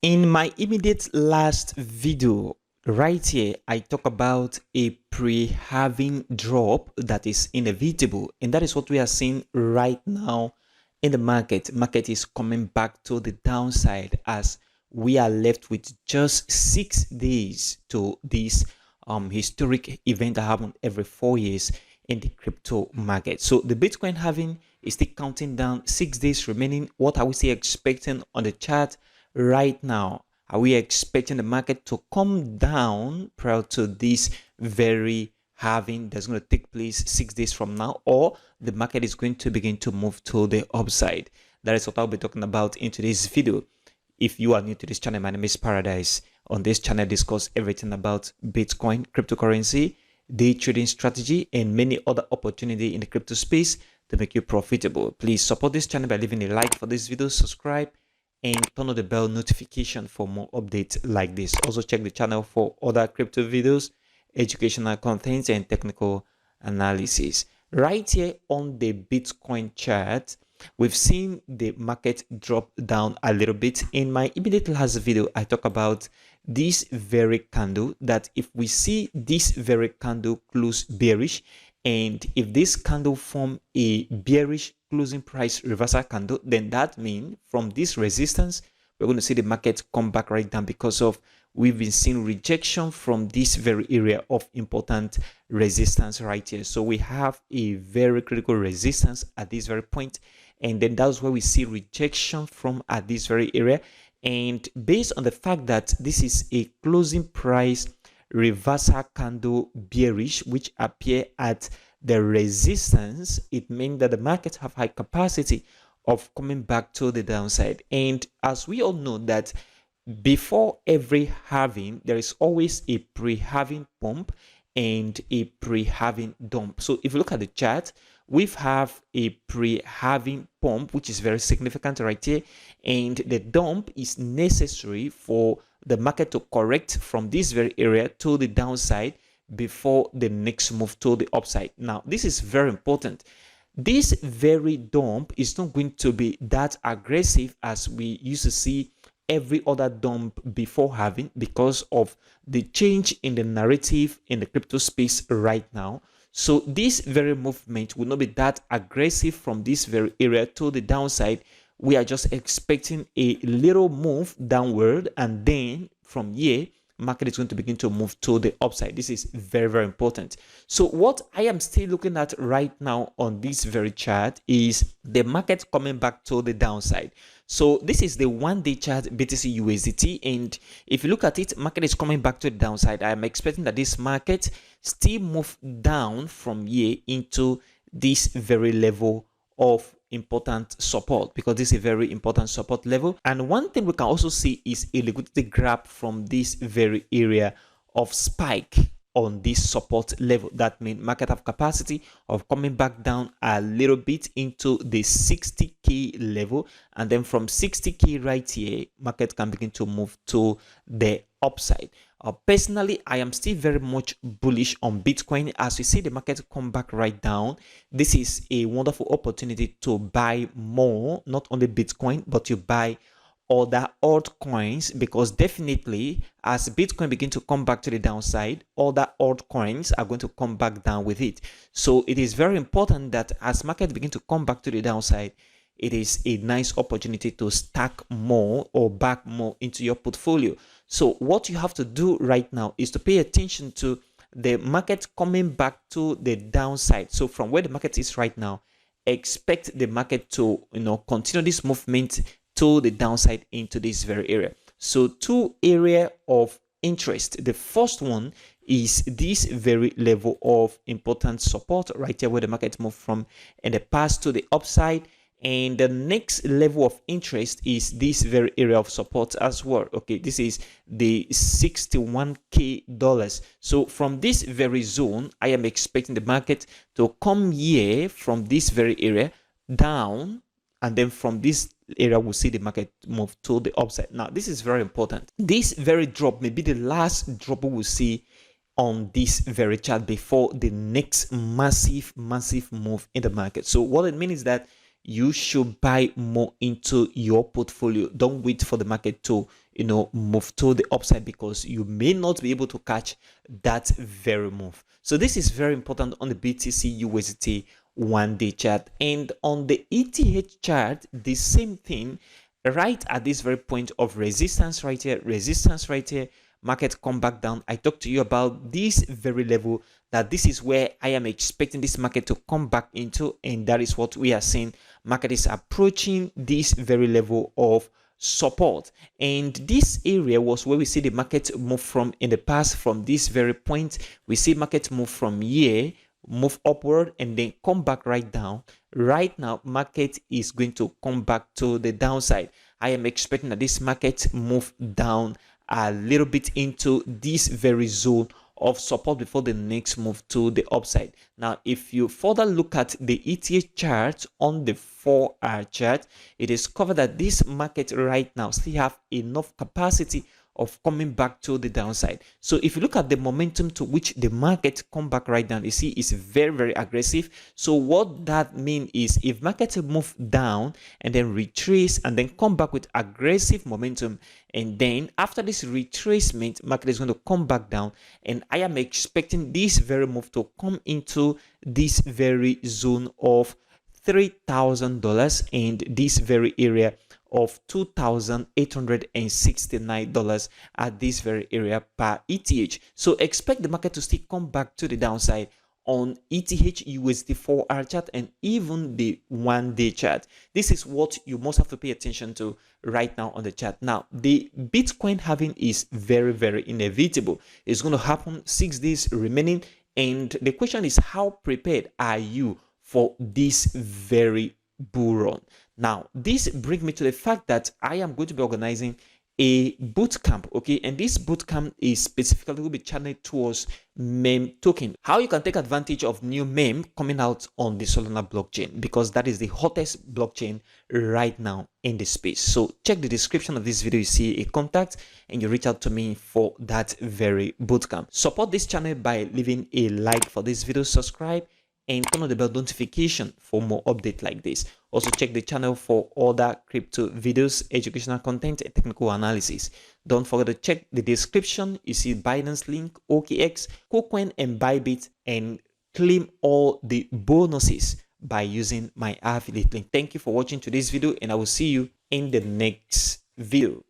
In my immediate last video, right here, I talk about a pre-halving drop that is inevitable. And that is what we are seeing right now in the market. Market is coming back to the downside as we are left with just 6 days to this historic event that happens every 4 years in the crypto market. So the Bitcoin halving is still counting down, 6 days remaining. What are we still expecting on the chart right now? Are we expecting the market to come down prior to this very halving that's going to take place 6 days from now, or the market is going to begin to move to the upside? That is what I'll be talking about in today's video. If you are new to this channel, my name is Paradise. On this channel, I discuss everything about Bitcoin, cryptocurrency, day trading strategy, and many other opportunities in the crypto space to make you profitable. Please support this channel by leaving a like for this video, subscribe, and turn on the bell notification for more updates like this. Also check the channel for other crypto videos, educational content, and technical analysis. Right here on the Bitcoin chart, we've seen the market drop down a little bit. In my immediate last video, I talk about this very candle, that if we see this very candle close bearish, and if this candle form a bearish closing price reversal candle, then that means from this resistance, we're going to see the market come back right down, because of we've been seeing rejection from this very area of important resistance right here. So we have a very critical resistance at this very point, and then that's where we see rejection from at this very area. And based on the fact that this is a closing price reversal candle bearish, which appear at the resistance, it means that the market have high capacity of coming back to the downside. And as we all know that before every halving, there is always a pre-halving pump and a pre-halving dump. So if you look at the chart, we have a pre-halving pump, which is very significant right here, and the dump is necessary for the market to correct from this very area to the downside before the next move to the upside. Now, this is very important. This very dump is not going to be that aggressive as we used to see every other dump before halving, because of the change in the narrative in the crypto space right now. So this very movement will not be that aggressive from this very area to the downside. We are just expecting a little move downward, and then from here, market is going to begin to move to the upside. This is very, very important. So what I am still looking at right now on this very chart is the market coming back to the downside. So this is the 1-day chart BTC USDT, and if you look at it, market is coming back to the downside. I am expecting that this market still move down from here into this very level of important support, because this is a very important support level. And one thing we can also see is a liquidity grab from this very area of spike on this support level. That means market have capacity of coming back down a little bit into the 60k level, and then from 60k right here, market can begin to move to the upside. Personally, I am still very much bullish on Bitcoin. As we see the market come back right down, this is a wonderful opportunity to buy more, not only Bitcoin, but to buy other altcoins, because definitely as Bitcoin begin to come back to the downside, other altcoins are going to come back down with it. So it is very important that as market begin to come back to the downside, it is a nice opportunity to stack more or back more into your portfolio. So what you have to do right now is to pay attention to the market coming back to the downside. So from where the market is right now, expect the market to continue this movement to the downside into this very area. So two area of interest. The first one is this very level of important support right here, where the market moved from in the past to the upside. And the next level of interest is this very area of support as well. Okay, this is the $61k. So from this very zone, I am expecting the market to come here from this very area down, and then from this area we'll see the market move to the upside. Now this is very important. This very drop may be the last drop we will see on this very chart before the next massive move in the market. So what it means is that you should buy more into your portfolio. Don't wait for the market to move to the upside, because you may not be able to catch that very move. So this is very important on the BTC USDT 1-day chart. And on the ETH chart, the same thing. Right at this very point of resistance right here, market come back down. I talked to you about this very level, that this is where I am expecting this market to come back into, and that is what we are seeing. Market is approaching this very level of support, and this area was where we see the market move from in the past. From this very point, we see market move from here, move upward, and then come back right down. Right now, market is going to come back to the downside. I am expecting that this market move down a little bit into this very zone of support before the next move to the upside. Now, if you further look at the ETH chart on the 4-hour chart, it is covered that this market right now still have enough capacity of coming back to the downside. So if you look at the momentum to which the market come back right now, you see it's very, very aggressive. So what that means is, if market move down and then retrace and then come back with aggressive momentum, and then after this retracement, market is going to come back down, and I am expecting this very move to come into this very zone of $3,000 and this very area of $2,869 at this very area per ETH. So expect the market to still come back to the downside on ETH USD 4-hour chart and even the 1-day chart. This is what you must have to pay attention to right now on the chart. Now, the Bitcoin halving is very, very inevitable. It's going to happen 6 days remaining, and the question is, how prepared are you for this very bull run? Now, this brings me to the fact that I am going to be organizing a bootcamp, okay? And this bootcamp is specifically will be channeled towards meme token. How you can take advantage of new meme coming out on the Solana blockchain, because that is the hottest blockchain right now in the space. So check the description of this video, you see a contact, and you reach out to me for that very bootcamp. Support this channel by leaving a like for this video, subscribe, and turn on the bell notification for more updates like this. Also check the channel for other crypto videos, educational content, and technical analysis. Don't forget to check the description. You see Binance link, OKX, KuCoin, and Bybit, and claim all the bonuses by using my affiliate link. Thank you for watching today's video, and I will see you in the next video.